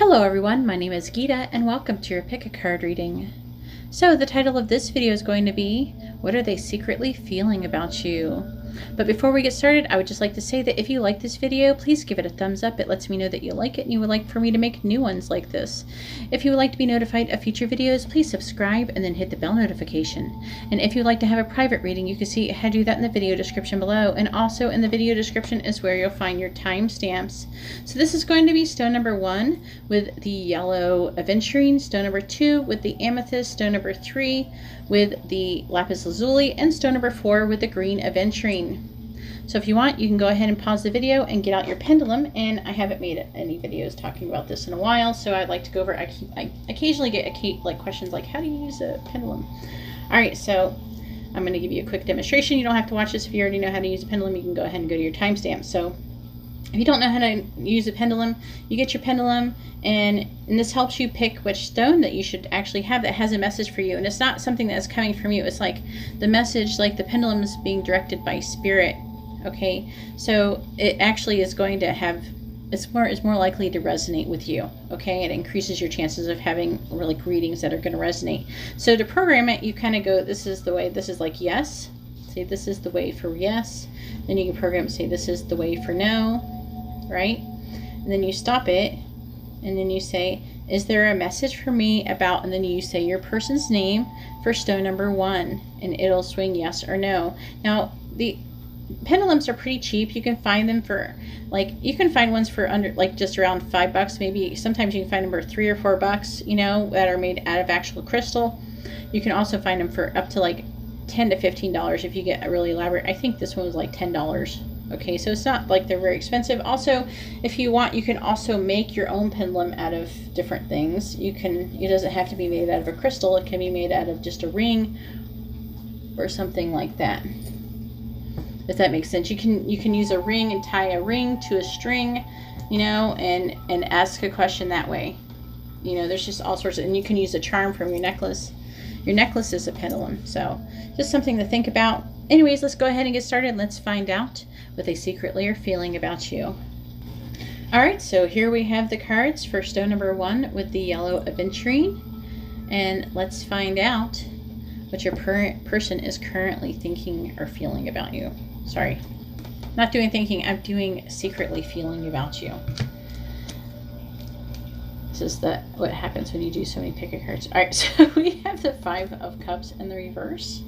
Hello everyone, my name is Geeta and welcome to your pick a card reading. So the title of this video is going to be, what are they secretly feeling about you? But before we get started, I would just like to say that if you like this video, please give it a thumbs up. It lets me know that you like it and you would like for me to make new ones like this. If you would like to be notified of future videos, please subscribe and then hit the bell notification. And if you'd like to have a private reading, you can see how to do that in the video description below. And also in the video description is where you'll find your timestamps. So this is going to be stone number 1 with the yellow aventurine, stone number 2 with the amethyst, stone number 3 with the lapis lazuli, and stone number 4 with the green aventurine. So if you want, you can go ahead and pause the video and get out your pendulum. And I haven't made any videos talking about this in a while, so I'd like to go over. I occasionally get questions like, how do you use a pendulum? All right, so I'm going to give you a quick demonstration. You don't have to watch this if you already know how to use a pendulum. You can go ahead and go to your timestamp. So if you don't know how to use a pendulum, you get your pendulum, and this helps you pick which stone that you should actually have that has a message for you. And it's not something that's coming from you. It's like the message, like the pendulum is being directed by spirit. Okay, so it actually is going to have, it's more likely to resonate with you. Okay, it increases your chances of having really readings that are going to resonate. So to program it, you kind of go, this is the way, this is like yes. Say this is the way for yes. Then you can program, say this is the way for no, right? And then you stop it, and then you say, is there a message for me about, and then you say your person's name for stone number 1, and it'll swing yes or no. Now, the pendulums are pretty cheap. You can find them for, like, you can find ones for under, like, just around $5, maybe. Sometimes you can find them for $3 or $4, you know, that are made out of actual crystal. You can also find them for up to like $10 to $15 if you get a really elaborate. I think this one was like $10. Okay, so it's not like they're very expensive. Also, if you want, you can also make your own pendulum out of different things. You can, it doesn't have to be made out of a crystal. It can be made out of just a ring or something like that, if that makes sense. You can use a ring and tie a ring to a string, you know, and ask a question that way. You know, there's just all sorts of, and you can use a charm from your necklace. Your necklace is a pendulum, so just something to think about. Anyways, let's go ahead and get started. Let's find out what they secretly are feeling about you. All right, so here we have the cards for stone number 1 with the yellow aventurine, and let's find out what your person is currently thinking or feeling about you. Sorry, not doing thinking, I'm doing secretly feeling about you. This is what happens when you do so many pick-a cards. All right, so we have the 5 of Cups in the reverse.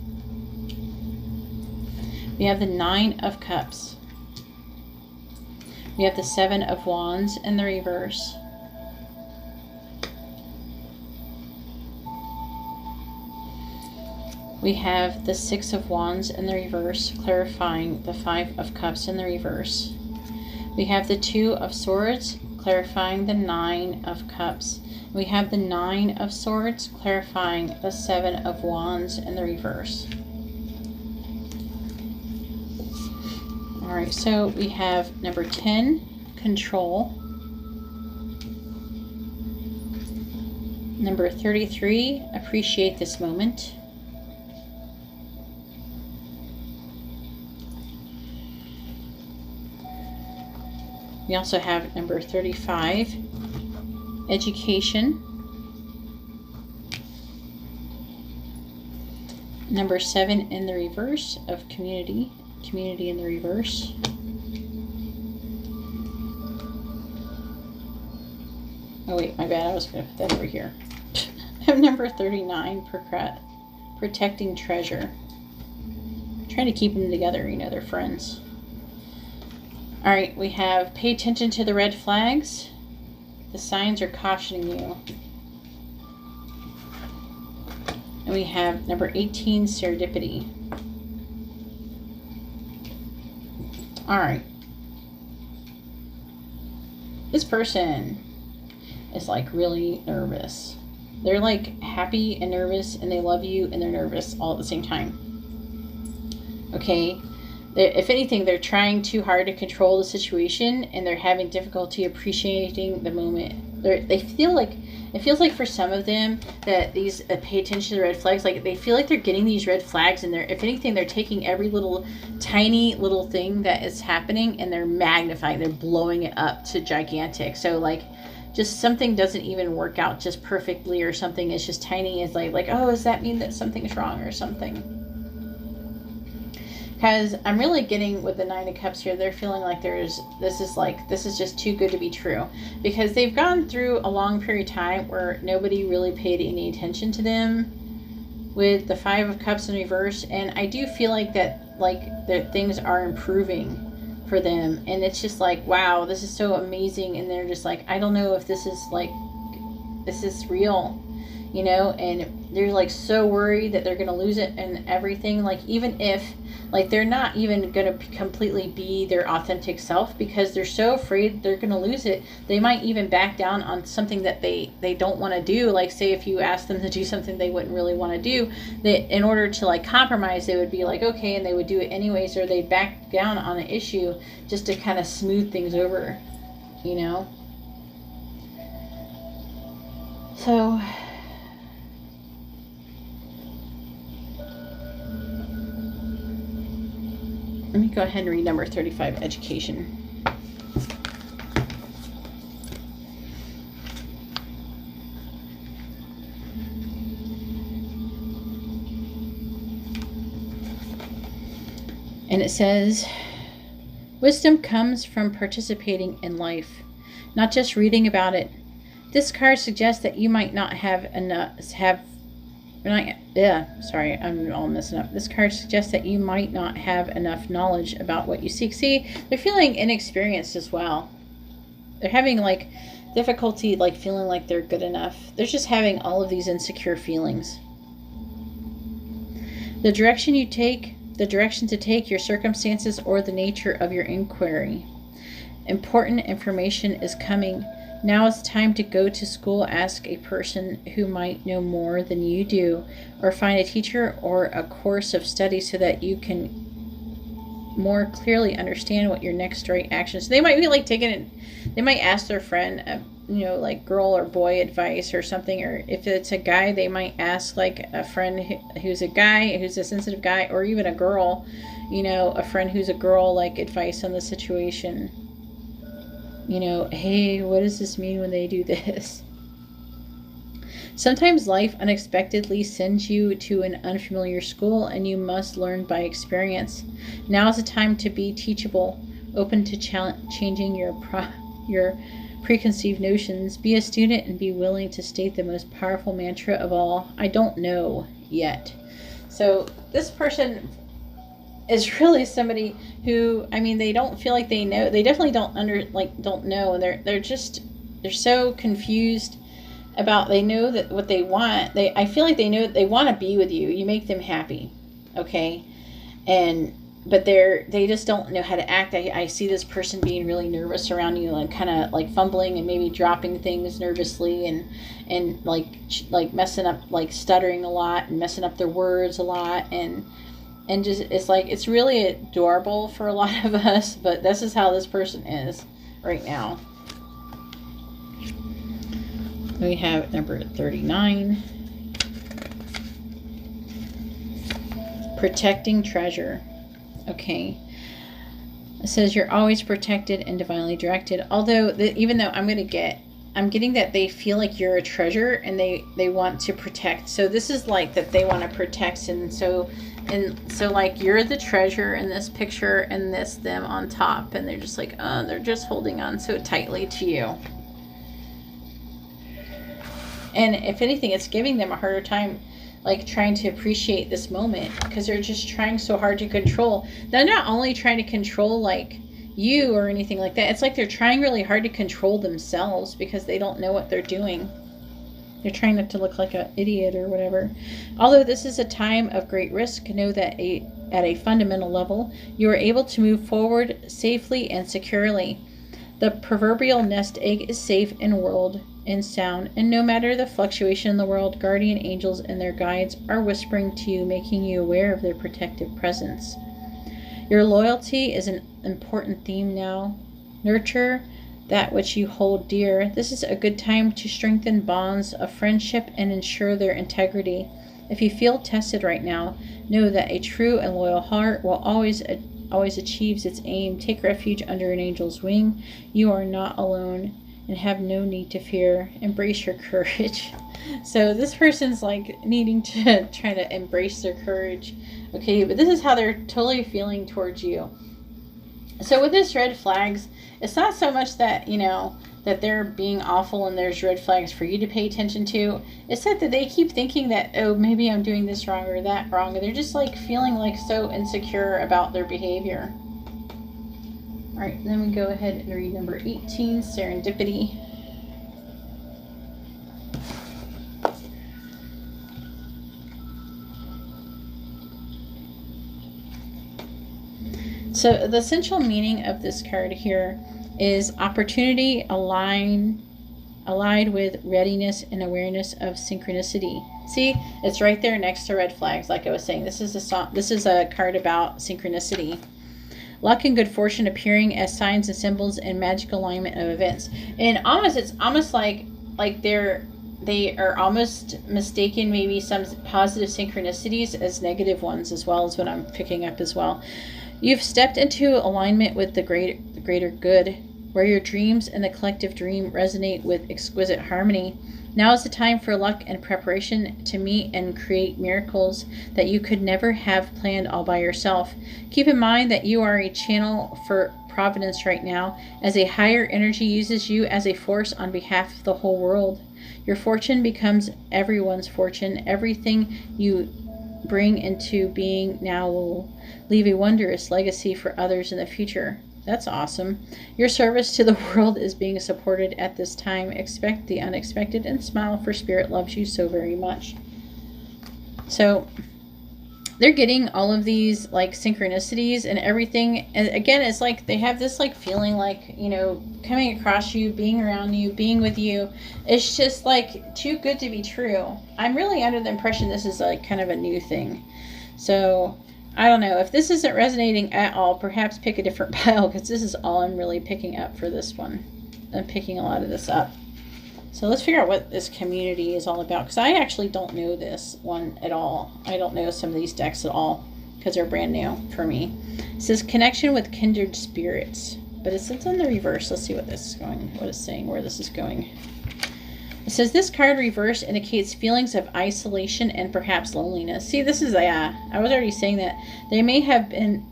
We have the 9 of Cups. We have the 7 of Wands in the reverse. We have the 6 of Wands in the reverse, clarifying the 5 of Cups in the reverse. We have the 2 of Swords, clarifying the 9 of Cups. We have the 9 of Swords, clarifying the 7 of Wands in the reverse. All right, so we have number 10, Control. Number 33, Appreciate this moment. We also have number 35, Education. Number 7 in the reverse of Community. Community in the reverse. Oh wait, my bad, I was going to put that over here. I have number 39, Protecting Treasure. I'm trying to keep them together, you know, they're friends. All right, we have Pay Attention to the Red Flags. The signs are cautioning you. And we have number 18, Serendipity. All right. This person is like really nervous. They're like happy and nervous, and they love you and they're nervous all at the same time. Okay. If anything, they're trying too hard to control the situation, and they're having difficulty appreciating the moment. They feel like, it feels like for some of them that these pay attention to the red flags, like they feel like they're getting these red flags, and if anything, they're taking every little tiny little thing that is happening and they're magnifying, they're blowing it up to gigantic. So like just something doesn't even work out just perfectly, or something is just tiny, is like, oh, does that mean that something's wrong or something? Because I'm really getting with the Nine of Cups here, they're feeling like this is just too good to be true. Because they've gone through a long period of time where nobody really paid any attention to them with the Five of Cups in reverse. And I do feel like that things are improving for them. And it's just like, wow, this is so amazing. And they're just like, I don't know if this is real, you know? And they're like so worried that they're going to lose it and everything. Like, even if, like, they're not even going to completely be their authentic self, because they're so afraid they're going to lose it. They might even back down on something that they don't want to do. Like, say if you ask them to do something they wouldn't really want to do, that in order to like compromise, they would be like, okay, and they would do it anyways, or they back down on an issue just to kind of smooth things over, you know? So let me go ahead and read number 35, education. And it says, wisdom comes from participating in life, not just reading about it. This card suggests that you might not have I'm all messing up. This card suggests that you might not have enough knowledge about what you seek. See, they're feeling inexperienced as well. They're having like difficulty like feeling like they're good enough. They're just having all of these insecure feelings. The direction to take, your circumstances, or the nature of your inquiry. Important information is coming. Now is the time to go to school, ask a person who might know more than you do, or find a teacher or a course of study so that you can more clearly understand what your next right action is. So they might be like taking it, they might ask their friend, you know, like girl or boy advice or something, or if it's a guy, they might ask like a friend who's a guy, who's a sensitive guy, or even a girl, you know, a friend who's a girl, like advice on the situation. You know, hey, what does this mean when they do this? Sometimes life unexpectedly sends you to an unfamiliar school, and you must learn by experience. Now is the time to be teachable, open to changing your preconceived notions. Be a student and be willing to state the most powerful mantra of all, I don't know yet. So this person is really somebody who, I mean, they don't feel like they know. They definitely don't know. And they're so confused about, they know that what they want. I feel like they know that they want to be with you. You make them happy. Okay. But they just don't know how to act. I see this person being really nervous around you, and kind of like fumbling and maybe dropping things nervously, and like messing up, like stuttering a lot and messing up their words a lot, and just, it's like, it's really adorable for a lot of us, but this is how this person is right now. We have number 39. Protecting treasure. Okay. It says you're always protected and divinely directed. Although, even though I'm getting that they feel like you're a treasure and they want to protect. So this is like that they want to protect, and so like you're the treasure in this picture, and them on top, and they're just like, they're just holding on so tightly to you. And if anything, it's giving them a harder time like trying to appreciate this moment, because they're just trying so hard to control. They're not only trying to control like you or anything like that. It's like they're trying really hard to control themselves, because they don't know what they're doing. They're trying not to look like an idiot or whatever. Although this is a time of great risk, know that at a fundamental level, you are able to move forward safely and securely. The proverbial nest egg is safe and sound, and no matter the fluctuation in the world, guardian angels and their guides are whispering to you, making you aware of their protective presence. Your loyalty is an important theme now. Nurture that which you hold dear. This is a good time to strengthen bonds of friendship and ensure their integrity. If you feel tested right now, know that a true and loyal heart will always achieves its aim. Take refuge under an angel's wing. You are not alone. and have no need to fear. Embrace your courage. So this person's like needing to try to embrace their courage. Okay, but this is how they're totally feeling towards you. So with this red flags, it's not so much that, you know, that they're being awful and there's red flags for you to pay attention to. It's that they keep thinking that, oh, maybe I'm doing this wrong or that wrong. And they're just like feeling like so insecure about their behavior. All right, then we go ahead and read number 18, serendipity. So the essential meaning of this card here is opportunity allied with readiness and awareness of synchronicity. See, it's right there next to red flags. Like I was saying, this is a card about synchronicity. Luck and good fortune appearing as signs and symbols and magic alignment of events. And it's almost like they are almost mistaken maybe some positive synchronicities as negative ones as well, as what I'm picking up as well. You've stepped into alignment with the greater good, where your dreams and the collective dream resonate with exquisite harmony. Now is the time for luck and preparation to meet and create miracles that you could never have planned all by yourself. Keep in mind that you are a channel for providence right now, as a higher energy uses you as a force on behalf of the whole world. Your fortune becomes everyone's fortune. Everything you bring into being now will leave a wondrous legacy for others in the future. That's awesome. Your service to the world is being supported at this time. Expect the unexpected and smile, for Spirit loves you so very much. So they're getting all of these like synchronicities and everything. And again, it's like they have this like feeling like, you know, coming across you, being around you, being with you. It's just like too good to be true. I'm really under the impression this is like kind of a new thing. So I don't know. If this isn't resonating at all, perhaps pick a different pile, because this is all I'm really picking up for this one. I'm picking a lot of this up. So let's figure out what this community is all about, because I actually don't know this one at all. I don't know some of these decks at all because they're brand new for me. It says connection with kindred spirits, but it's in the reverse. Let's see what this is going, what it's saying, where this is going. It says this card reverse indicates feelings of isolation and perhaps loneliness. See, this is I was already saying that there may have been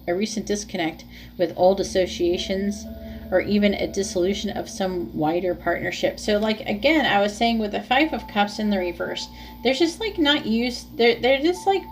a recent disconnect with old associations, or even a dissolution of some wider partnership. So like again, I was saying with the 5 of Cups in the reverse, they're just like not used. They're just like,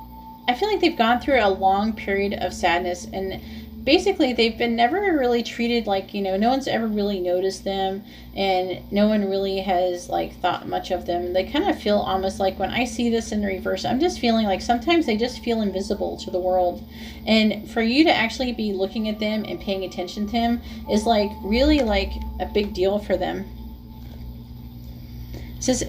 I feel like they've gone through a long period of sadness, and basically they've been never really treated like, you know, no one's ever really noticed them, and no one really has like thought much of them. They kind of feel almost like, when I see this in the reverse, I'm just feeling like sometimes they just feel invisible to the world. And for you to actually be looking at them and paying attention to them is like really like a big deal for them. It says,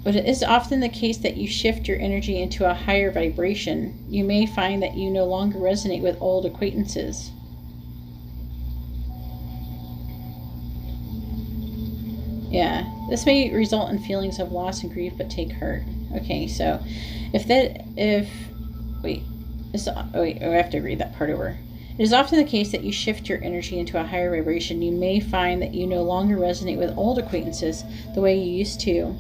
but it is often the case that you shift your energy into a higher vibration. You may find that you no longer resonate with old acquaintances. Yeah, this may result in feelings of loss and grief, but take heart. Okay, so I have to read that part over. It is often the case that you shift your energy into a higher vibration. You may find that you no longer resonate with old acquaintances the way you used to.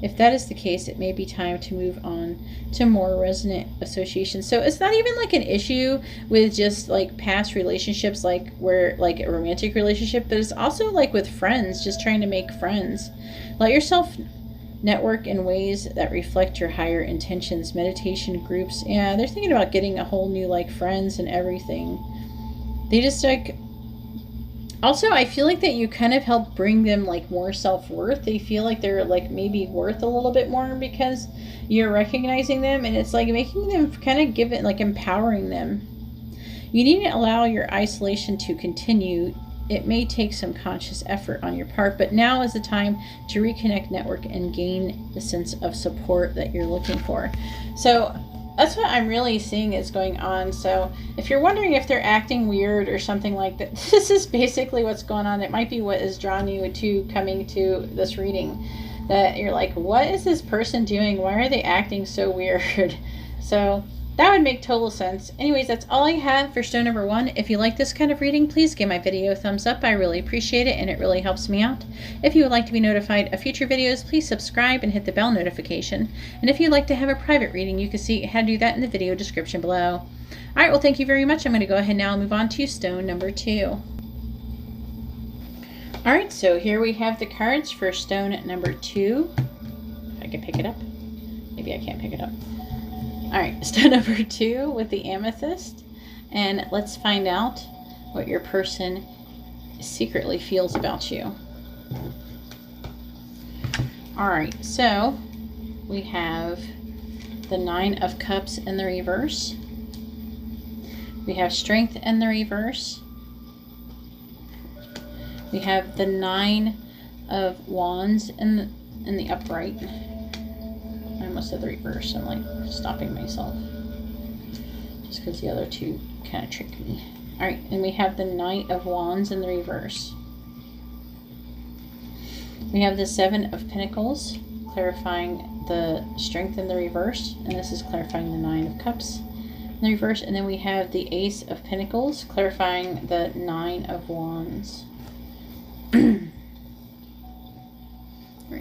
If that is the case, it may be time to move on to more resonant associations. So it's not even like an issue with just like past relationships, like where like a romantic relationship, but it's also like with friends, just trying to make friends. Let yourself network in ways that reflect your higher intentions. Meditation groups, yeah, they're thinking about getting a whole new like friends and everything. They just like, also, I feel like that you kind of help bring them like more self-worth. They feel like they're like maybe worth a little bit more because you're recognizing them, and it's like making them kind of give it like empowering them. You needn't allow your isolation to continue. It may take some conscious effort on your part, but now is the time to reconnect, network, and gain the sense of support that you're looking for. So that's what I'm really seeing is going on. So if you're wondering if they're acting weird or something like that, this is basically what's going on. It might be what is drawing you to coming to this reading, that you're like, what is this person doing? Why are they acting so weird? So That would make total sense. Anyways, that's all I have for stone number 1. If you like this kind of reading, please give my video a thumbs up. I really appreciate it, and it really helps me out. If you would like to be notified of future videos, please subscribe and hit the bell notification. And if you'd like to have a private reading, you can see how to do that in the video description below. Alright, well, thank you very much. I'm going to go ahead now and move on to stone number 2. Alright, so here we have the cards for stone number 2. If I can pick it up. Maybe I can't pick it up. Alright, stone number 2 with the amethyst. And let's find out what your person secretly feels about you. Alright, so we have the 9 of Cups in the reverse. We have Strength in the reverse. We have the 9 of Wands in the upright. I almost said the reverse. I'm like stopping myself. Just because the other two kind of tricked me. Alright, and we have the Knight of Wands in the reverse. We have the 7 of Pentacles, clarifying the Strength in the reverse. And this is clarifying the 9 of Cups in the reverse. And then we have the Ace of Pentacles, clarifying the 9 of Wands. Alright,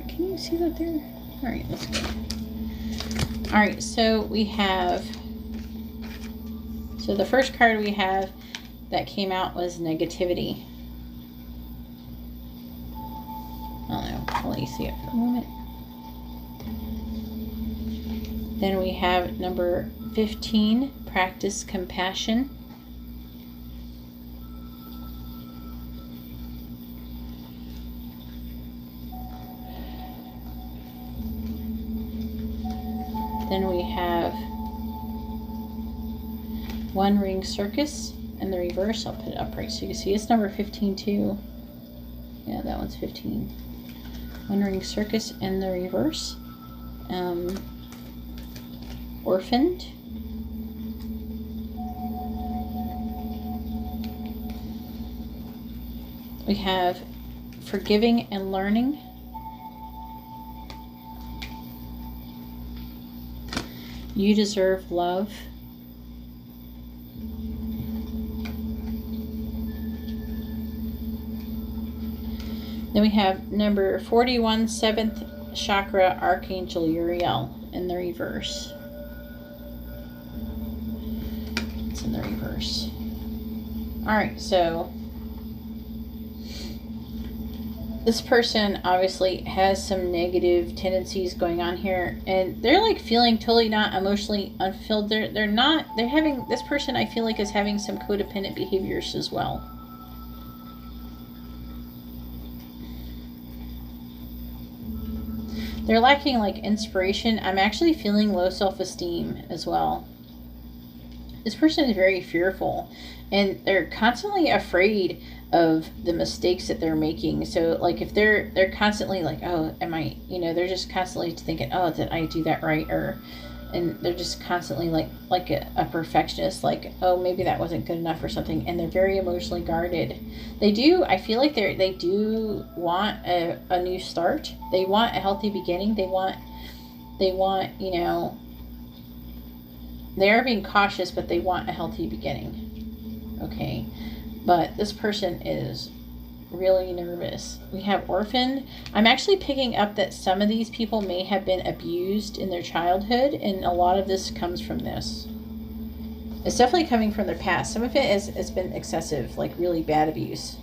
can you see that there? Alright, let's go. Alright, so we have, so the first card we have that came out was negativity. I don't know, I'll let you see it for a moment. Then we have number 15, practice compassion. Then we have One Ring Circus in the reverse. I'll put it upright so you can see. It's number 15 too. Yeah, that one's 15. One Ring Circus in the reverse. Orphaned. We have Forgiving and Learning. You Deserve Love. Then we have number 41, 7th Chakra, Archangel Uriel in the reverse. It's in the reverse. Alright, so this person obviously has some negative tendencies going on here, and they're like feeling totally not emotionally unfulfilled. They're having, this person I feel like is having some codependent behaviors as well. They're lacking like inspiration. I'm actually feeling low self-esteem as well. This person is very fearful, and they're constantly afraid of the mistakes that they're making. So like if they're constantly like, oh, am I, you know, they're just constantly thinking, oh, did I do that right? And they're just constantly like a perfectionist, like, oh, maybe that wasn't good enough or something. And they're very emotionally guarded. I feel like they do want a new start. They want a healthy beginning. They want, you know, they are being cautious, but they want a healthy beginning. Okay. But this person is really nervous. We have orphaned. I'm actually picking up that some of these people may have been abused in their childhood, and a lot of this comes from this. It's definitely coming from their past. Some of it has been excessive, like really bad abuse.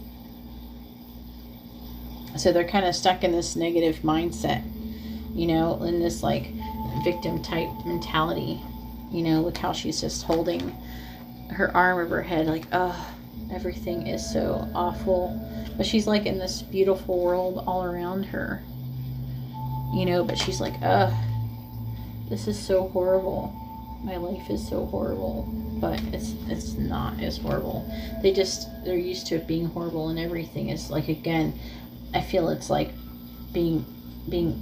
So they're kind of stuck in this negative mindset, you know, in this like victim type mentality. You know, look how she's just holding her arm over her head like, oh, everything is so awful. But she's like in this beautiful world all around her. You know, but she's like, ugh, this is so horrible. My life is so horrible. But it's not as horrible. They're used to it being horrible, and everything is like, again, I feel it's like being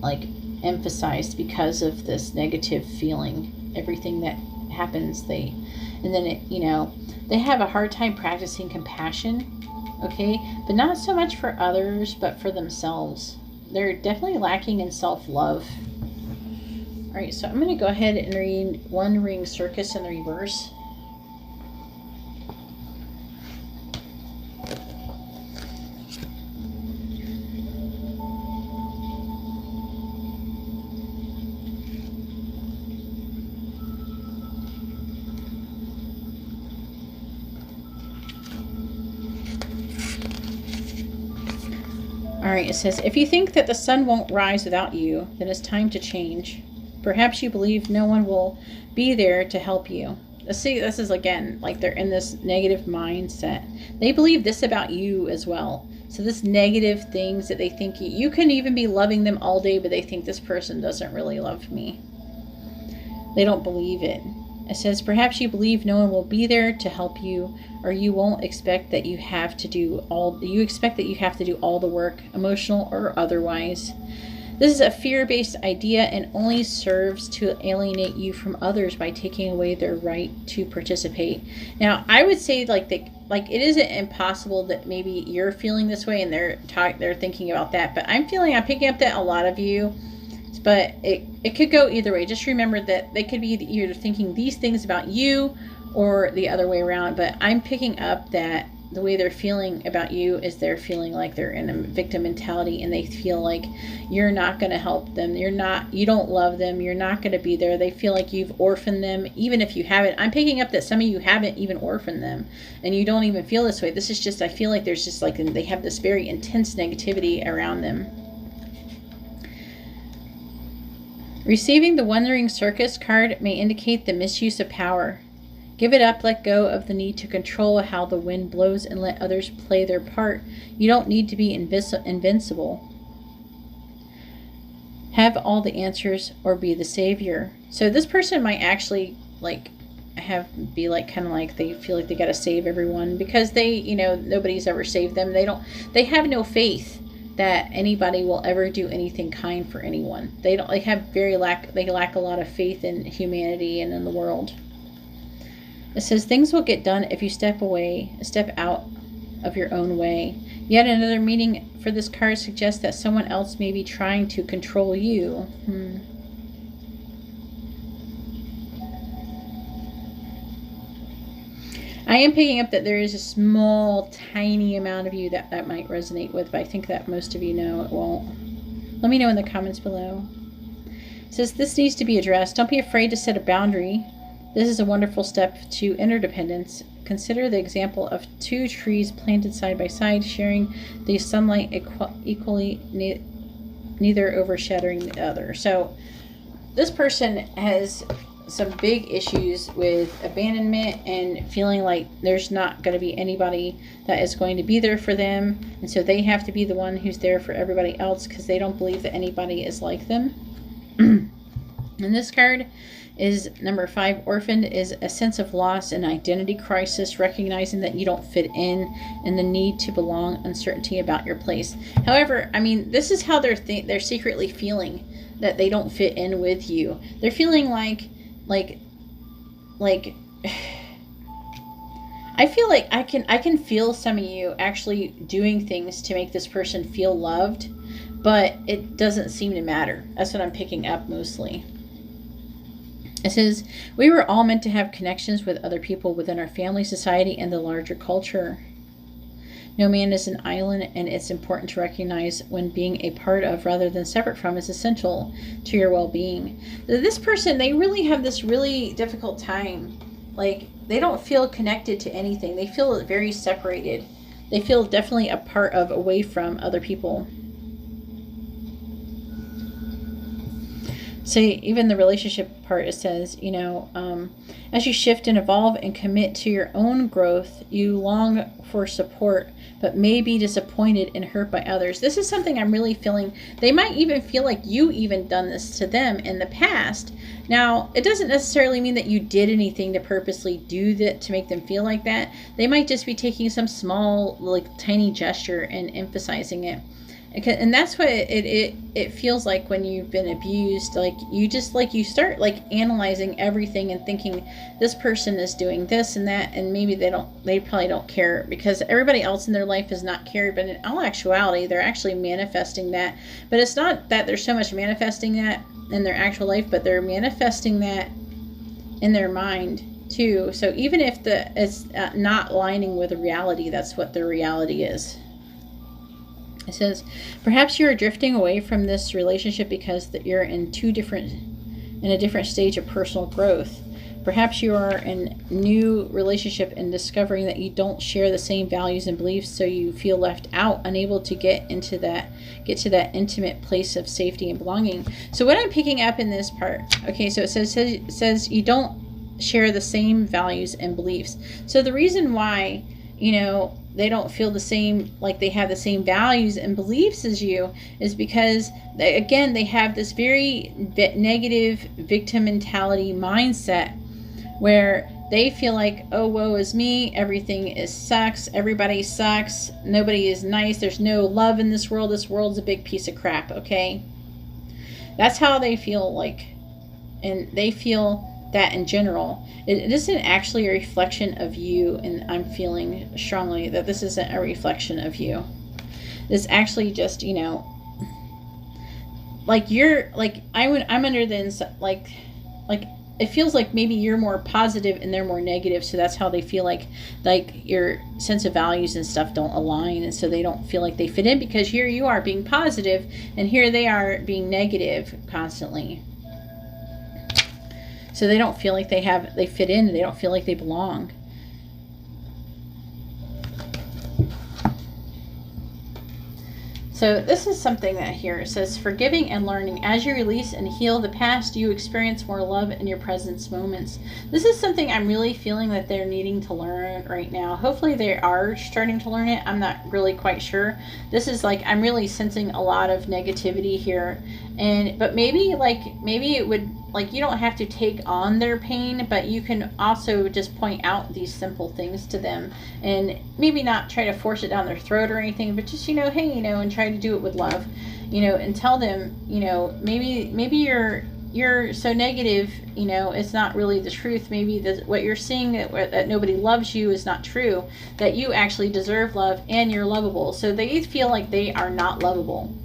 like emphasized because of this negative feeling. Everything that happens, and then it, you know, they have a hard time practicing compassion, okay? But not so much for others, but for themselves. They're definitely lacking in self-love. All Alright, so I'm going to go ahead and read One Ring Circus in the reverse. Alright, it says, if you think that the sun won't rise without you, then it's time to change. Perhaps you believe no one will be there to help you. See, this is again, like they're in this negative mindset. They believe this about you as well. So this negative things that they think, you can even be loving them all day, but they think this person doesn't really love me. They don't believe it. It says, perhaps you believe no one will be there to help you, or you won't expect that you have to do all, you expect that you have to do all the work, emotional or otherwise. This is a fear-based idea and only serves to alienate you from others by taking away their right to participate. Now, I would say like it isn't impossible that maybe you're feeling this way and they're thinking about that, but I'm picking up that a lot of you, but it could go either way. Just remember that they could be either thinking these things about you or the other way around, but I'm picking up that the way they're feeling about you is they're feeling like they're in a victim mentality, and they feel like you're not going to help them. You don't love them. You're not going to be there. They feel like you've orphaned them, even if you haven't. I'm picking up that some of you haven't even orphaned them, and you don't even feel this way. This is just, I feel like there's just like, they have this very intense negativity around them. Receiving the One Ring Circus card may indicate the misuse of power. Give it up, let go of the need to control how the wind blows, and let others play their part. You don't need to be invincible. Have all the answers or be the savior. So this person might actually be like kind of like they feel like they got to save everyone because they, nobody's ever saved them. They have no faith that anybody will ever do anything kind for anyone. They lack a lot of faith in humanity and in the world. It says things will get done if you step out of your own way. Yet another meaning for this card suggests that someone else may be trying to control you. I am picking up that there is a small, tiny amount of you that might resonate with, but I think that most of you know it won't. Let me know in the comments below. It says this needs to be addressed. Don't be afraid to set a boundary. This is a wonderful step to interdependence. Consider the example of two trees planted side by side, sharing the sunlight equally, neither overshadowing the other. So this person has some big issues with abandonment and feeling like there's not going to be anybody that is going to be there for them, and so they have to be the one who's there for everybody else because they don't believe that anybody is like them. And this card is number 5. Orphaned is a sense of loss and identity crisis, recognizing that you don't fit in and the need to belong, uncertainty about your place. However, I mean, this is how they're secretly feeling, that they don't fit in with you. They're feeling like I feel like I can feel some of you actually doing things to make this person feel loved, but it doesn't seem to matter. That's what I'm picking up mostly. It says, we were all meant to have connections with other people within our family, society, and the larger culture. No man is an island, and it's important to recognize when being a part of rather than separate from is essential to your well-being. This person, they really have this really difficult time. Like, they don't feel connected to anything. They feel very separated. They feel definitely away from other people. So even the relationship part, it says, as you shift and evolve and commit to your own growth, you long for support, but may be disappointed and hurt by others. This is something I'm really feeling. They might even feel like you even done this to them in the past. Now, it doesn't necessarily mean that you did anything to purposely do that to make them feel like that. They might just be taking some small, tiny gesture and emphasizing it. And that's what it feels like when you've been abused. You start analyzing everything and thinking this person is doing this and that, and maybe they probably don't care because everybody else in their life is not cared, but in all actuality they're actually manifesting that. But it's not that they're so much manifesting that, in their actual life, but they're manifesting that in their mind too. So even if it's not lining with reality, that's what their reality is. It says, perhaps you're drifting away from this relationship because you're in a different stage of personal growth. Perhaps you are in a new relationship and discovering that you don't share the same values and beliefs, so you feel left out, unable to get to that intimate place of safety and belonging. So what I'm picking up in this part, okay, so it says you don't share the same values and beliefs. So the reason why, they don't feel the same, like they have the same values and beliefs as you, is because they have this very negative victim mentality mindset, where they feel like, oh, woe is me, everything sucks, everybody sucks, nobody is nice, there's no love in this world, this world's a big piece of crap, okay? That's how they feel like, and they feel that in general. It isn't actually a reflection of you, and I'm feeling strongly that this isn't a reflection of you. It's actually just, like you're, like, I'm under the, like, it feels like maybe you're more positive and they're more negative, so that's how they feel like your sense of values and stuff don't align, and so they don't feel like they fit in, because here you are being positive and here they are being negative constantly. So they don't feel like they fit in, they don't feel like they belong. So this is something that here it says, forgiving and learning. As you release and heal the past, you experience more love in your present moments. This is something I'm really feeling that they're needing to learn right now. Hopefully they are starting to learn it. I'm not really quite sure. This is like, I'm really sensing a lot of negativity here. But maybe it would, like, you don't have to take on their pain, but you can also just point out these simple things to them, and maybe not try to force it down their throat or anything, but just, hey, and try to do it with love, and tell them, maybe you're so negative, it's not really the truth. Maybe what you're seeing, that nobody loves you, is not true, that you actually deserve love and you're lovable. So they feel like they are not lovable.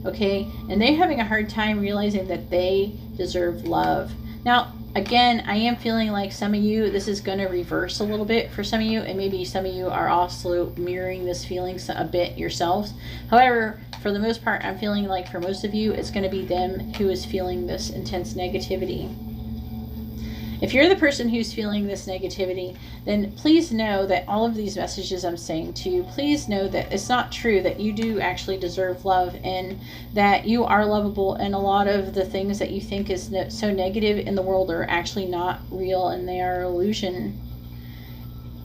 Okay, and they're having a hard time realizing that they deserve love. Now, again, I am feeling like some of you, this is going to reverse a little bit for some of you, and maybe some of you are also mirroring this feeling a bit yourselves. However, for the most part, I'm feeling like for most of you, it's going to be them who is feeling this intense negativity. If you're the person who's feeling this negativity, then please know that all of these messages I'm saying to you, please know that it's not true, that you do actually deserve love, and that you are lovable, and a lot of the things that you think is so negative in the world are actually not real, and they are illusion.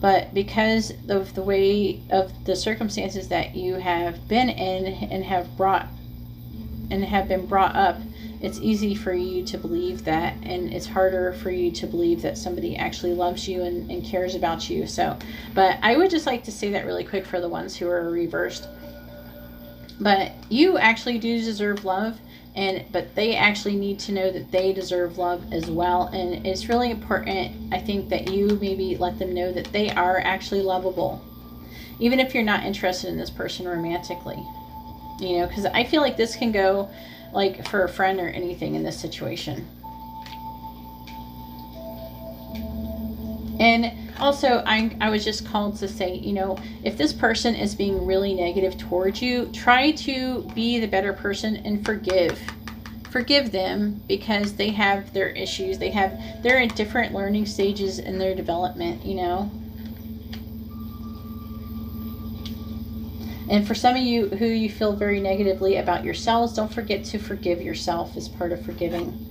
But because of the way of the circumstances that you have been in and have been brought up, it's easy for you to believe that, and it's harder for you to believe that somebody actually loves you and cares about you. So, but I would just like to say that really quick for the ones who are reversed. But you actually do deserve love, but they actually need to know that they deserve love as well. And it's really important, I think, that you maybe let them know that they are actually lovable, even if you're not interested in this person romantically. Because I feel like this can go like for a friend or anything in this situation. And also, I was just called to say, if this person is being really negative towards you, try to be the better person and forgive them, because they have their issues. They're in different learning stages in their development, And for some of you who you feel very negatively about yourselves, don't forget to forgive yourself as part of forgiving.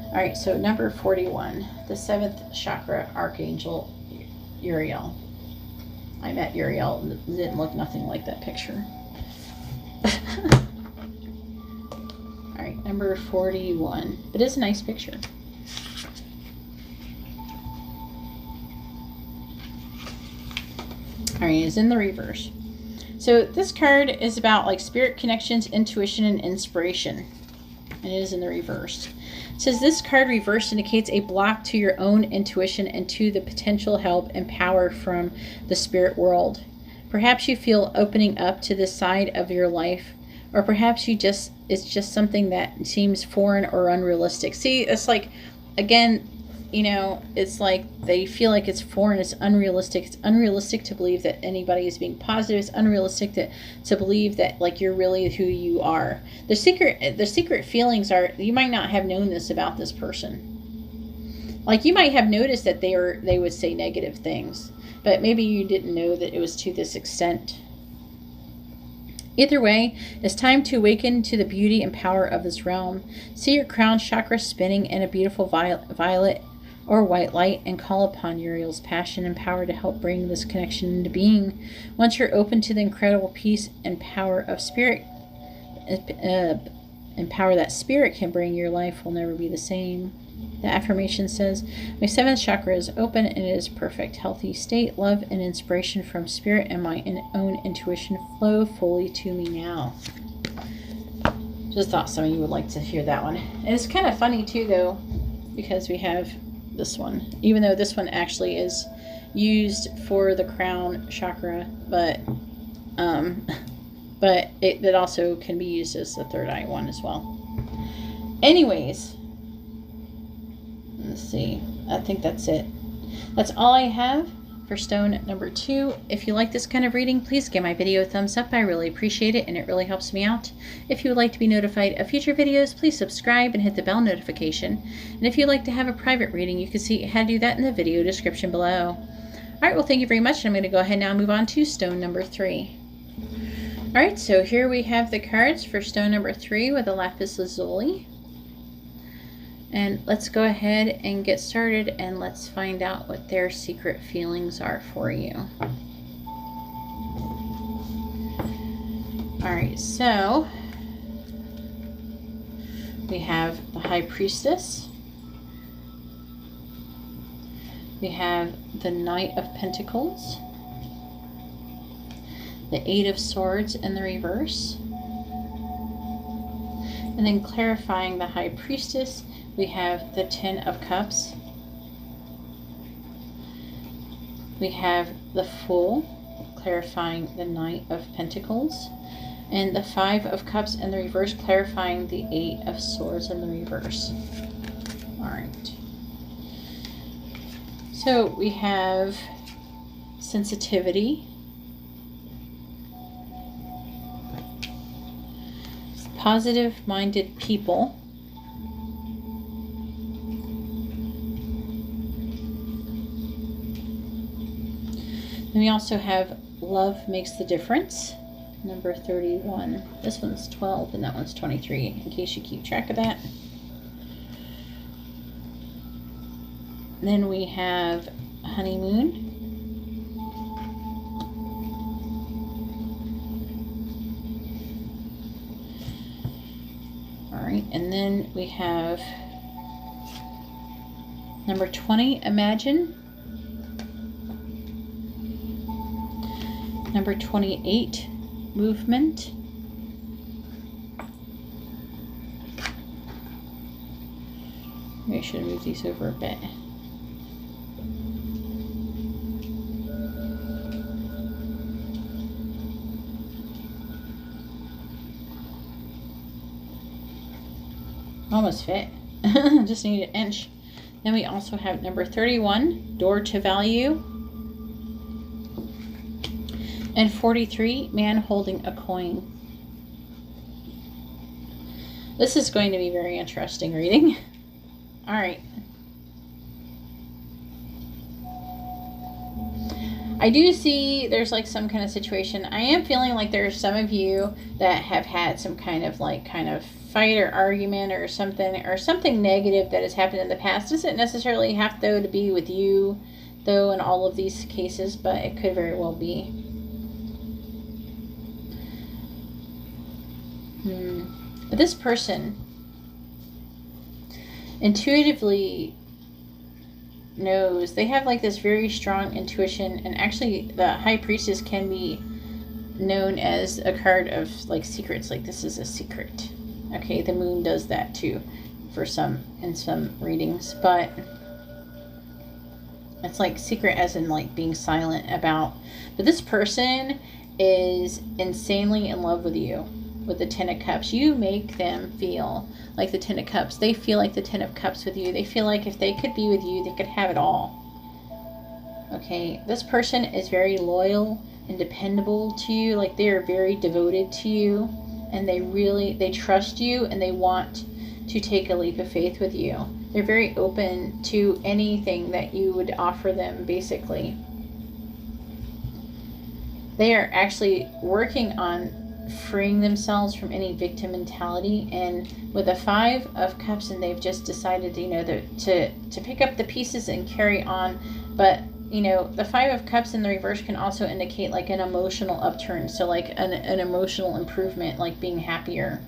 All right, so number 41, the 7th chakra archangel, Uriel. I met Uriel, it didn't look nothing like that picture. All right, number 41, but it's a nice picture. All right, it's in the reverse. So this card is about like spirit connections, intuition, and inspiration. And it is in the reverse. It says this card reversed indicates a block to your own intuition and to the potential help and power from the spirit world. Perhaps you feel opening up to this side of your life, Or perhaps it's just something that seems foreign or unrealistic. See, it's like, again, you know, it's like they feel like it's foreign, it's unrealistic. It's unrealistic to believe that anybody is being positive. It's unrealistic to believe that like you're really who you are. The secret feelings are, you might not have known this about this person. Like you might have noticed that they would say negative things, but maybe you didn't know that it was to this extent. Either way, it's time to awaken to the beauty and power of this realm. See your crown chakra spinning in a beautiful violet or white light and call upon Uriel's passion and power to help bring this connection into being. Once you're open to the incredible peace and power of spirit, and power that spirit can bring, your life will never be the same. The affirmation says, my seventh chakra is open and it is perfect, healthy state. Love and inspiration from spirit and my own intuition flow fully to me now. Just thought some of you would like to hear that one. And it's kind of funny too, though, because we have this one, even though this one actually is used for the crown chakra, but it also can be used as the third eye one as well. Anyways, let's see. I think that's it. That's all I have for stone number 2. If you like this kind of reading, please give my video a thumbs up. I really appreciate it and it really helps me out. If you would like to be notified of future videos, please subscribe and hit the bell notification. And if you'd like to have a private reading, you can see how to do that in the video description below. Alright, well thank you very much. I'm going to go ahead now and move on to stone number 3. Alright, so here we have the cards for stone number 3 with a lapis lazuli. And let's go ahead and get started and let's find out what their secret feelings are for you. Alright, so we have the High Priestess. We have the Knight of Pentacles. The Eight of Swords in the reverse. And then clarifying the High Priestess, we have the Ten of Cups. We have the Fool, clarifying the Knight of Pentacles. And the Five of Cups in the reverse, clarifying the Eight of Swords in the reverse. Alright. So we have sensitivity, positive-minded people, then we also have love makes the difference, number 31. This one's 12 and that one's 23, in case you keep track of that. Then we have honeymoon. Alright, and then we have number 20, imagine. Number 28, movement. Maybe I should move these over a bit. Almost fit. Just need an inch. Then we also have number 31, door to value. And 43, man holding a coin. This is going to be very interesting reading. Alright. I do see there's like some kind of situation. I am feeling like there's some of you that have had some kind of fight or argument or something negative that has happened in the past. Doesn't necessarily have though to be with you though in all of these cases, but it could very well be. But this person intuitively knows, they have like this very strong intuition, and actually the High Priestess can be known as a card of like secrets, like this is a secret. Okay, the moon does that too for some in some readings, but it's like secret as in like being silent about. But this person is insanely in love with you. with the Ten of Cups. You make them feel like the Ten of Cups. They feel like the Ten of Cups with you. They feel like if they could be with you, they could have it all. Okay, this person is very loyal and dependable to you. Like, they are very devoted to you, and they trust you, and they want to take a leap of faith with you. They're very open to anything that you would offer them, basically. They are actually working on freeing themselves from any victim mentality, and with the Five of Cups, and they've just decided, you know, to pick up the pieces and carry on. But you know, the Five of Cups in the reverse can also indicate like an emotional upturn, so like an emotional improvement, like being happier.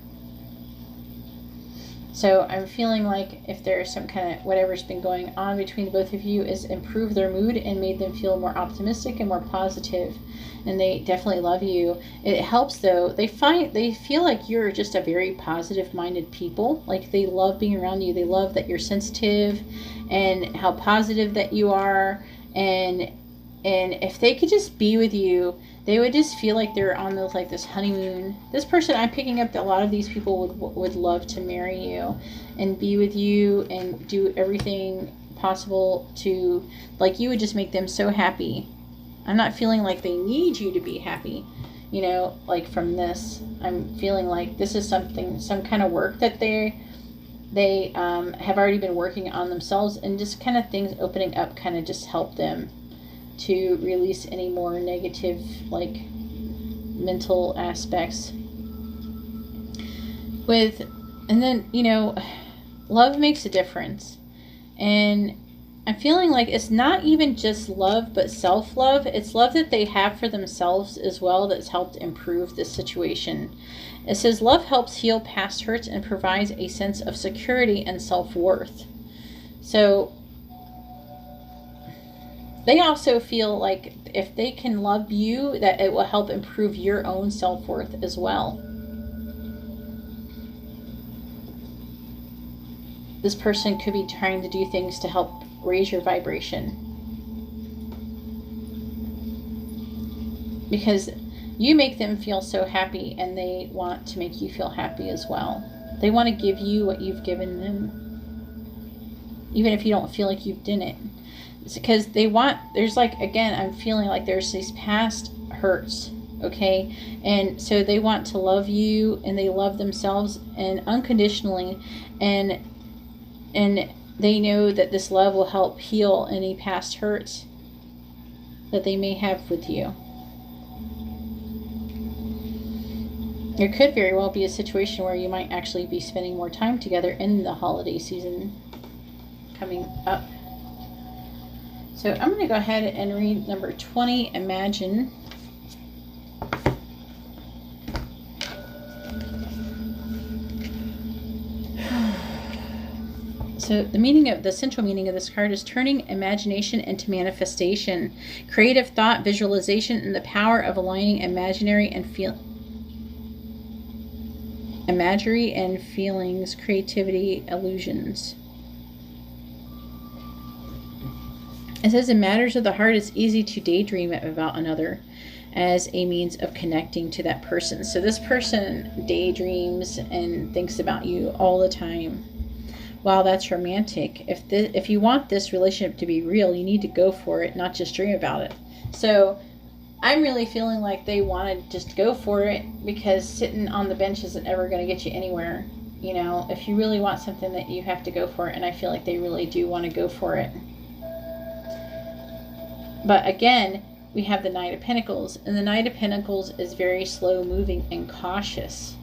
So I'm feeling like if there's some kind of whatever's been going on between the both of you is improved their mood and made them feel more optimistic and more positive, and they definitely love you. It helps though. They feel like you're just a very positive minded people. Like, they love being around you. They love that you're sensitive and how positive that you are. And if they could just be with you, they would just feel like they're on this honeymoon. This person, I'm picking up that a lot of these people would love to marry you and be with you and do everything possible to, like, you would just make them so happy. I'm not feeling like they need you to be happy, you know, like from this. I'm feeling like this is some kind of work that they have already been working on themselves, and just kind of things opening up kind of just help them to release any more negative, like, mental aspects. And then, you know, love makes a difference. And I'm feeling like it's not even just love, but self-love. It's love that they have for themselves as well that's helped improve this situation. It says love helps heal past hurts and provides a sense of security and self-worth. So they also feel like if they can love you, that it will help improve your own self-worth as well. This person could be trying to do things to help raise your vibration, because you make them feel so happy, and they want to make you feel happy as well. They want to give you what you've given them, even if you don't feel like you've done it. It's because there's like, again, I'm feeling like there's these past hurts, okay? And so they want to love you, and they love themselves and unconditionally, and they know that this love will help heal any past hurts that they may have with you. There could very well be a situation where you might actually be spending more time together in the holiday season coming up. So I'm going to go ahead and read number 20, Imagine. So the central meaning of this card is turning imagination into manifestation, creative thought, visualization, and the power of aligning imaginary and imagery and feelings, creativity, illusions. It says in matters of the heart, it's easy to daydream about another as a means of connecting to that person. So this person daydreams and thinks about you all the time. Wow, that's romantic. If you want this relationship to be real, you need to go for it, not just dream about it. So I'm really feeling like they want to just go for it, because sitting on the bench isn't ever going to get you anywhere. You know, if you really want something, that you have to go for it, and I feel like they really do want to go for it. But again, we have the Knight of Pentacles, and the Knight of Pentacles is very slow moving and cautious.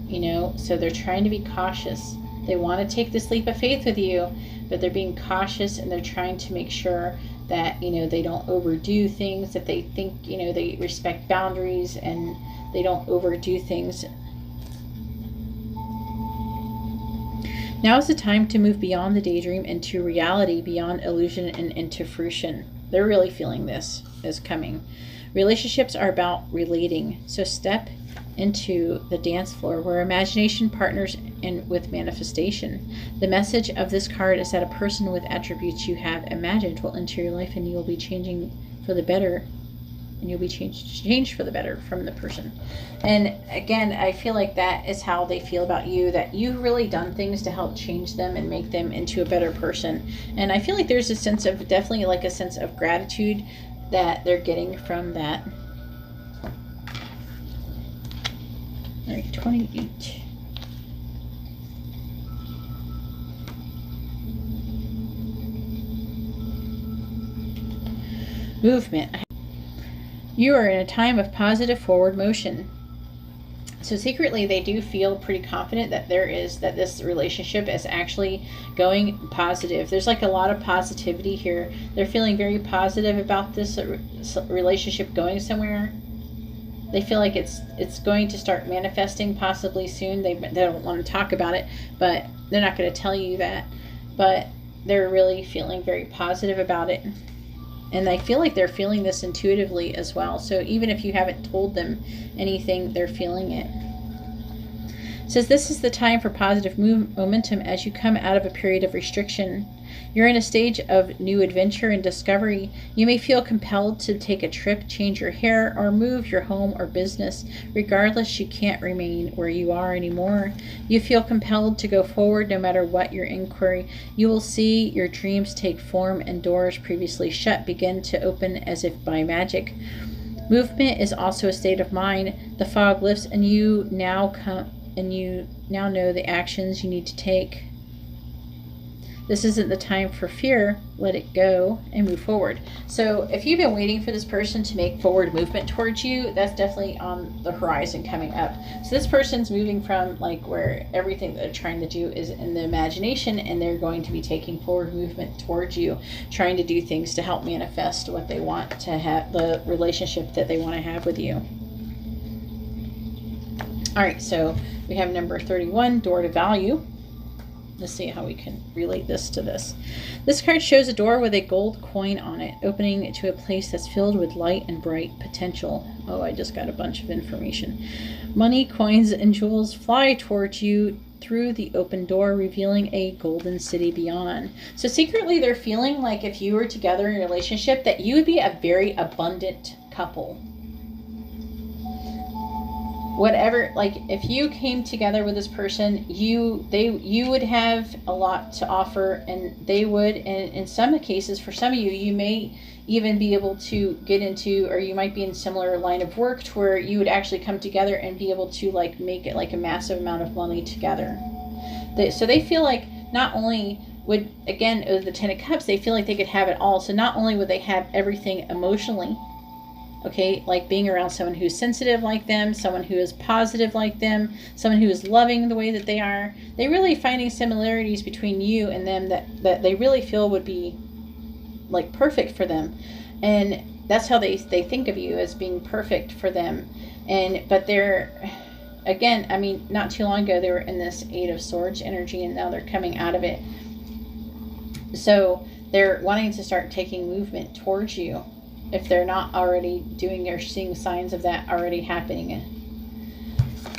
You know, so they're trying to be cautious. They want to take this leap of faith with you, but they're being cautious, and they're trying to make sure that, you know, they don't overdo things, that they think, you know, they respect boundaries and they don't overdo things. Now is the time to move beyond the daydream into reality, beyond illusion and into fruition. They're really feeling this is coming. Relationships are about relating. So step into the dance floor where imagination partners in with manifestation. The message of this card is that a person with attributes you have imagined will enter your life, and you will be changing for the better. and you'll be changed for the better from the person. And again, I feel like that is how they feel about you, that you've really done things to help change them and make them into a better person. And I feel like there's a sense of, definitely like a sense of gratitude that they're getting from that. All right, 28. Movement. You are in a time of positive forward motion. So secretly they do feel pretty confident that this relationship is actually going positive. There's like a lot of positivity here. They're feeling very positive about this relationship going somewhere. They feel like it's going to start manifesting possibly soon. They don't want to talk about it, but they're not going to tell you that. But they're really feeling very positive about it. And I feel like they're feeling this intuitively as well. So even if you haven't told them anything, they're feeling it. It says this is the time for positive momentum as you come out of a period of restriction. You're in a stage of new adventure and discovery. You may feel compelled to take a trip, change your hair, or move your home or business. Regardless, you can't remain where you are anymore. You feel compelled to go forward no matter what your inquiry. You will see your dreams take form and doors previously shut begin to open as if by magic. Movement is also a state of mind. The fog lifts and you now know the actions you need to take. This isn't the time for fear. Let it go and move forward. So if you've been waiting for this person to make forward movement towards you, that's definitely on the horizon coming up. So this person's moving from like where everything that they're trying to do is in the imagination, and they're going to be taking forward movement towards you, trying to do things to help manifest what they want to have, the relationship that they want to have with you. All right, so we have number 31, door to value. Let's see how we can relate this to this. This card shows a door with a gold coin on it, opening to a place that's filled with light and bright potential. Oh, I just got a bunch of information. Money, coins, and jewels fly towards you through the open door, revealing a golden city beyond. So secretly they're feeling like if you were together in a relationship that you would be a very abundant couple. Whatever, like if you came together with this person, you would have a lot to offer, and they would, and in some cases for some of you, you may even be able to get into, or you might be in similar line of work to where you would actually come together and be able to like make it like a massive amount of money together. So they feel like not only would, again, the 10 of Cups, they feel like they could have it all. So not only would they have everything emotionally, okay, like being around someone who's sensitive like them, someone who is positive like them, someone who is loving the way that they are. They really finding similarities between you and them that they really feel would be like perfect for them. And that's how they think of you, as being perfect for them. But they're, again, I mean, not too long ago, they were in this 8 of Swords energy, and now they're coming out of it. So they're wanting to start taking movement towards you, if they're not already doing or seeing signs of that already happening.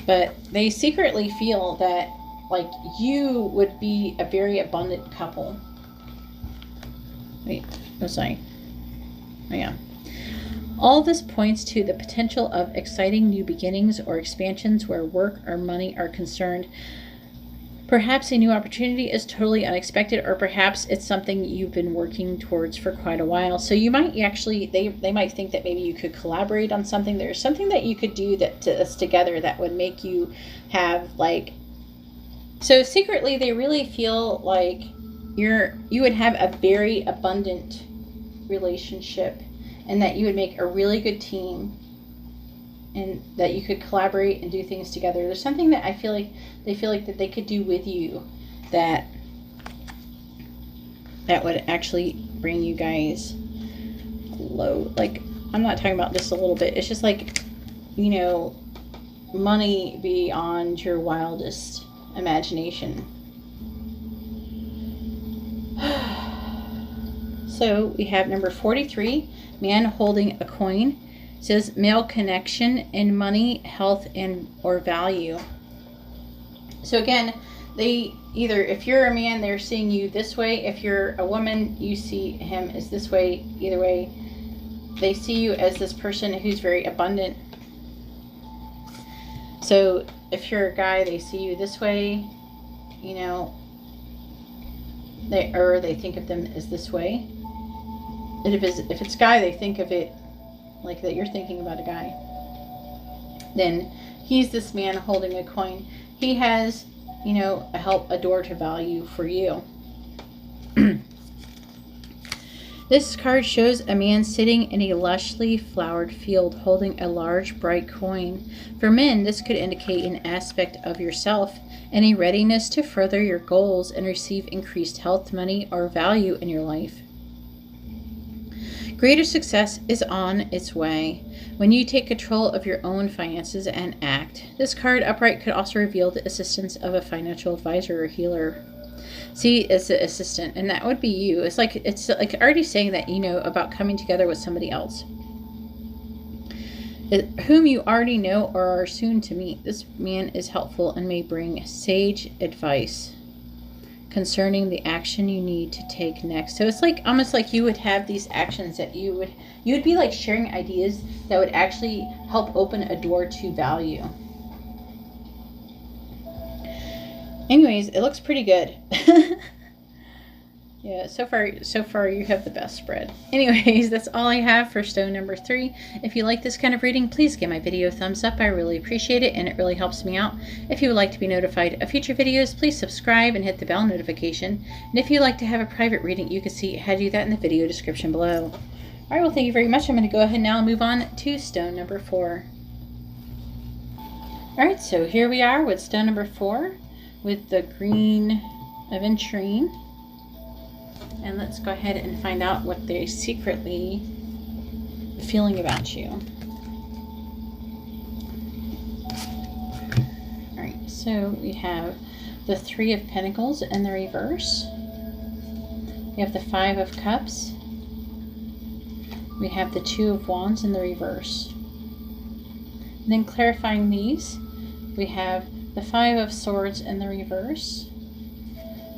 But they secretly feel that like you would be a very abundant couple. Wait, oh sorry. Oh yeah. All this points to the potential of exciting new beginnings or expansions where work or money are concerned. Perhaps a new opportunity is totally unexpected, or perhaps it's something you've been working towards for quite a while. So you might actually, they might think that maybe you could collaborate on something. There's something that you could do that's together that would make you have like, so secretly they really feel like you would have a very abundant relationship, and that you would make a really good team, and that you could collaborate and do things together. There's something that I feel like they feel like that they could do with you that would actually bring you guys low. Like, I'm not talking about just a little bit. It's just like, you know, money beyond your wildest imagination. So we have number 43, man holding a coin. It says male connection in money, health, and or value. So again, they either, if you're a man, they're seeing you this way. If you're a woman, you see him as this way. Either way, they see you as this person who's very abundant. So if you're a guy, they see you this way, you know, they think of them as this way. And if it's guy, they think of it like that you're thinking about a guy. Then he's this man holding a coin. He has, you know, a door to value for you. This card shows a man sitting in a lushly flowered field holding a large bright coin. For men, this could indicate an aspect of yourself and a readiness to further your goals and receive increased health, money, or value in your life. Greater success is on its way when you take control of your own finances and act. This card upright could also reveal the assistance of a financial advisor or healer. See, it's the assistant, and that would be you. It's like already saying that you know about coming together with somebody else, whom you already know or are soon to meet. This man is helpful and may bring sage advice concerning the action you need to take next. So it's like almost like you would have these actions that you would be like sharing ideas that would actually help open a door to value. Anyways, it looks pretty good. Yeah, so far you have the best spread. Anyways, that's all I have for stone number 3. If you like this kind of reading, please give my video a thumbs up. I really appreciate it, and it really helps me out. If you would like to be notified of future videos, please subscribe and hit the bell notification. And if you'd like to have a private reading, you can see how to do that in the video description below. All right, well, thank you very much. I'm going to go ahead now and move on to stone number 4. All right, so here we are with stone number 4. With the green aventurine, and let's go ahead and find out what they're secretly feeling about you. All right, so we have the 3 of Pentacles in the reverse. We have the 5 of Cups. We have the 2 of Wands in the reverse. And then clarifying these, we have the 5 of Swords in the reverse.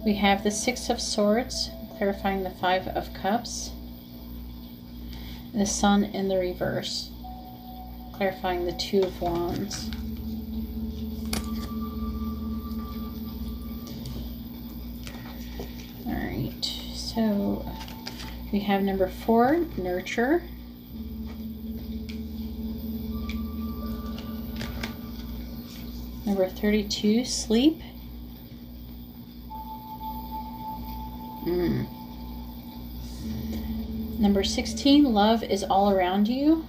We have the 6 of Swords, clarifying the 5 of Cups. The Sun in the reverse, clarifying the 2 of Wands. Alright, so we have number 4, Nurture. Number 32, Sleep. Number 16, Love is all around you.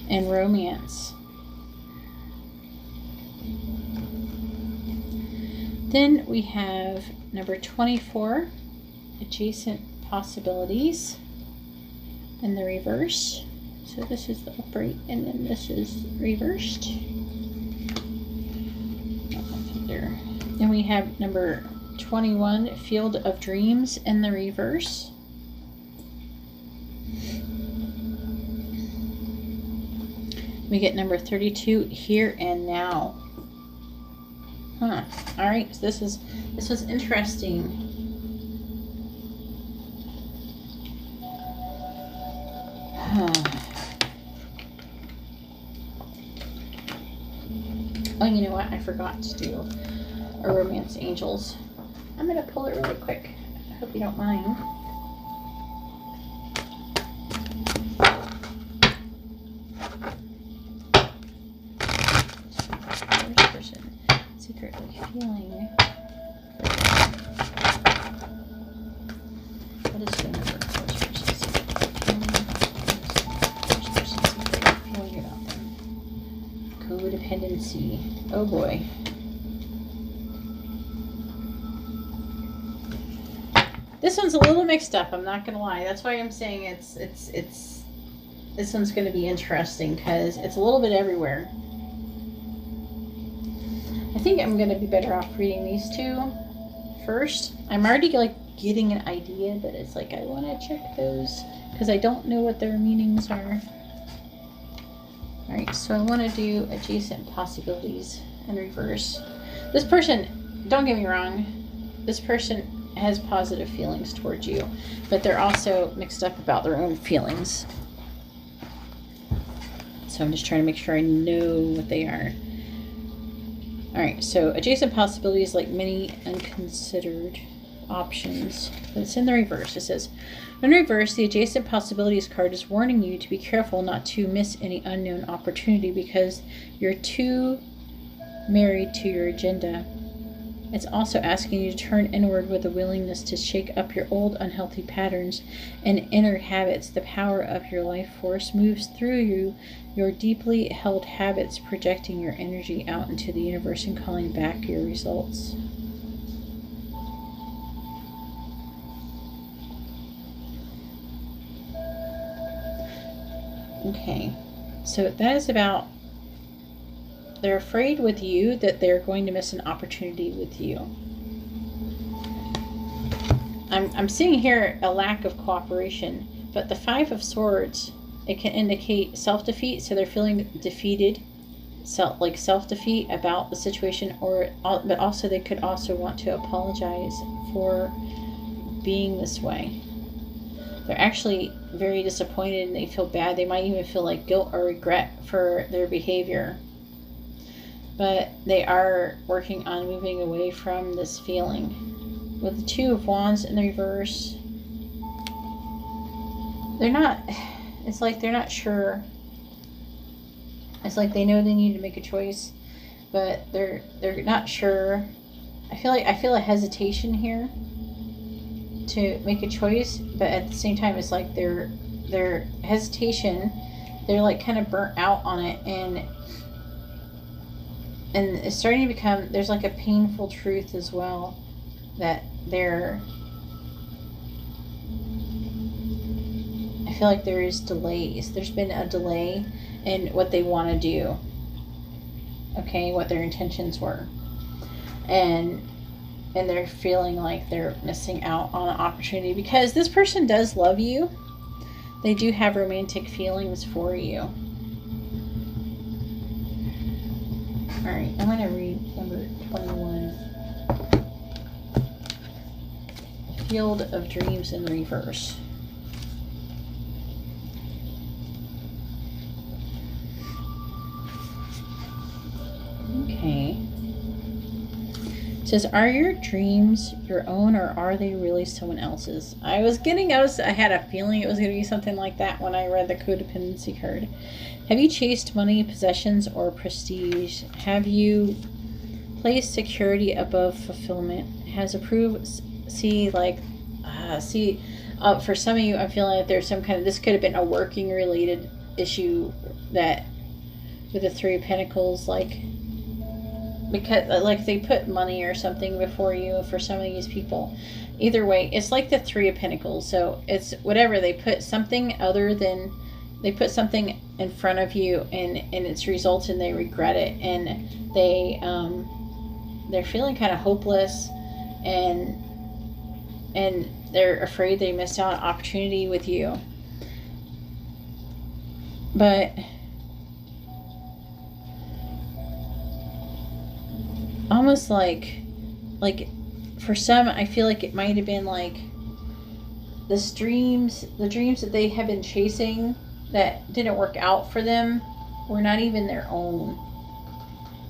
And Romance. Then we have number 24, Adjacent Possibilities in the reverse. So this is the upright, and then this is reversed. There. Then we have number 21, Field of Dreams in the reverse. We get number 32, Here and Now. Huh. All right. So this was interesting. Oh, you know what? I forgot to do a Romance Angels. I'm going to pull it really quick. I hope you don't mind. First person secretly feeling. What is the number? First person secretly feeling. First person secretly feeling about them. Codependency. Oh boy. This one's a little mixed up, I'm not gonna lie. That's why I'm saying it's this one's gonna be interesting because it's a little bit everywhere. I think I'm gonna be better off reading these 2 first. I'm already like getting an idea, but it's like I wanna check those because I don't know what their meanings are. Alright, so I want to do Adjacent Possibilities in reverse. This person, don't get me wrong, this person has positive feelings towards you, but they're also mixed up about their own feelings. So I'm just trying to make sure I know what they are. All right, so adjacent possibilities, like many unconsidered options. But it's in the reverse. It says, in reverse, the adjacent possibilities card is warning you to be careful not to miss any unknown opportunity because you're too married to your agenda. It's also asking you to turn inward with a willingness to shake up your old unhealthy patterns and inner habits. The power of your life force moves through you, your deeply held habits, projecting your energy out into the universe and calling back your results. Okay, so that is about, they're afraid with you that they're going to miss an opportunity with you. I'm seeing here a lack of cooperation, but the Five of Swords, it can indicate self-defeat, so they're feeling defeated, self-defeat about the situation, but also they could also want to apologize for being this way. They're actually very disappointed and they feel bad. They might even feel like guilt or regret for their behavior. But they are working on moving away from this feeling. With the Two of Wands in the reverse, they're not, it's like they're not sure. It's like they know they need to make a choice, but they're not sure. I feel a hesitation here to make a choice, but at the same time it's like their hesitation, they're like kind of burnt out on it, and it's starting to become, there's like a painful truth as well, that I feel like there is delays. There's been a delay in what they want to do, okay, what their intentions were, and they're feeling like they're missing out on an opportunity because this person does love you. They do have romantic feelings for you. All right, I'm going to read number 21. Field of Dreams in reverse. Okay. It says, are your dreams your own or are they really someone else's? I had a feeling it was going to be something like that when I read the codependency card. Have you chased money, possessions, or prestige? Have you placed security above fulfillment? Has approved, for some of you, I'm feeling like there's some kind of, this could have been a working related issue that, with the Three of Pentacles, because they put money or something before you for some of these people. Either way, it's like the Three of Pentacles. So it's whatever, they put something in front of you, and it's results and they regret it, and they're feeling kind of hopeless, and they're afraid they missed out on opportunity with you. But almost like for some, I feel like it might have been like the dreams that they have been chasing that didn't work out for them were not even their own.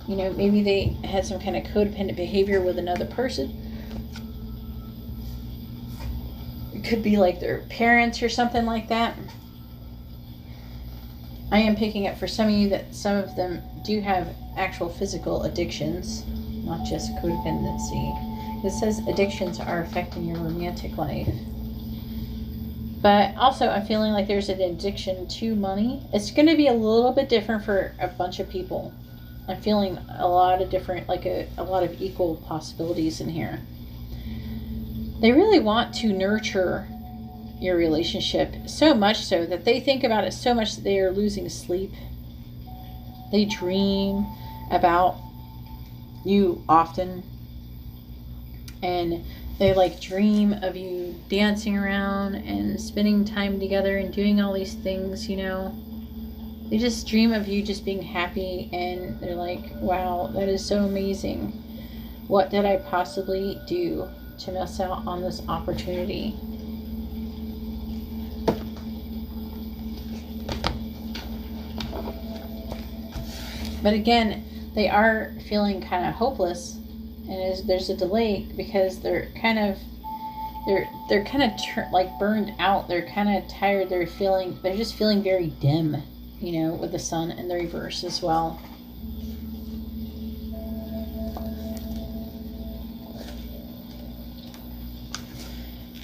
You know, maybe they had some kind of codependent behavior with another person. It could be like their parents or something like that. I am picking up for some of you that some of them do have actual physical addictions, not just codependency. It says addictions are affecting your romantic life. But also I'm feeling like there's an addiction to money. It's going to be a little bit different for a bunch of people. I'm feeling a lot of different, a lot of equal possibilities in here. They really want to nurture your relationship, so much so that they think about it so much that they are losing sleep. They dream about you often, and they dream of you dancing around and spending time together and doing all these things, you know. They just dream of you just being happy, and they're like, wow, that is so amazing. What did I possibly do to miss out on this opportunity. But again, they are feeling kind of hopeless, and there's a delay because they're kind of like burned out. They're kind of tired. They're just feeling very dim, you know, with the sun in the reverse as well.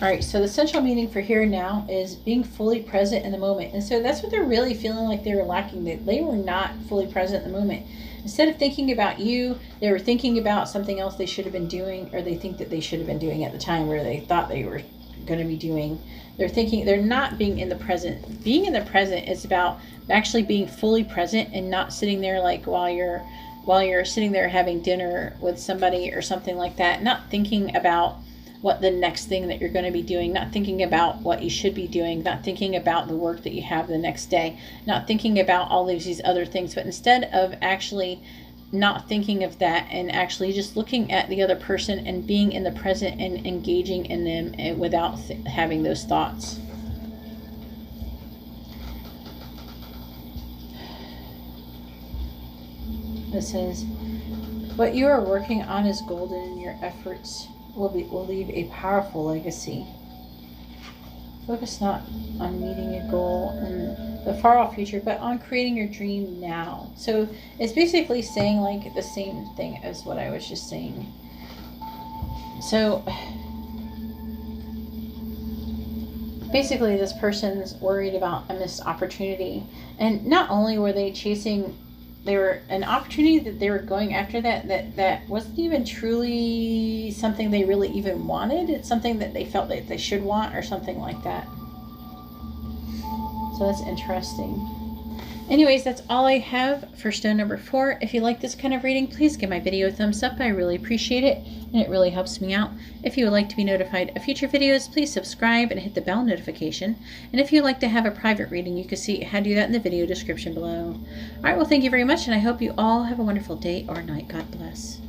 All right, so the central meaning for here and now is being fully present in the moment. And so that's what they're really feeling like they were lacking. They were not fully present in the moment. Instead of thinking about you, they were thinking about something else they should have been doing, or they think that they should have been doing at the time where they thought they were going to be doing. They're not being in the present. Being in the present is about actually being fully present and not sitting there like while you're sitting there having dinner with somebody or something like that, not thinking about what the next thing that you're going to be doing, not thinking about what you should be doing, not thinking about the work that you have the next day, not thinking about all of these other things, but instead of actually not thinking of that and actually just looking at the other person and being in the present and engaging in them without having those thoughts. It says, what you are working on is golden, and your efforts will leave a powerful legacy. Focus not on meeting a goal in the far off future, but on creating your dream now. So it's basically saying like the same thing as what I was just saying. So basically this person's worried about a missed opportunity. And not only were they chasing, they were an opportunity that they were going after that wasn't even truly something they really even wanted. It's something that they felt that they should want or something like that. So that's interesting. Anyways, that's all I have for stone number 4. If you like this kind of reading, please give my video a thumbs up. I really appreciate it, and it really helps me out. If you would like to be notified of future videos, please subscribe and hit the bell notification. And if you'd like to have a private reading, you can see how to do that in the video description below. All right, well, thank you very much, and I hope you all have a wonderful day or night. God bless.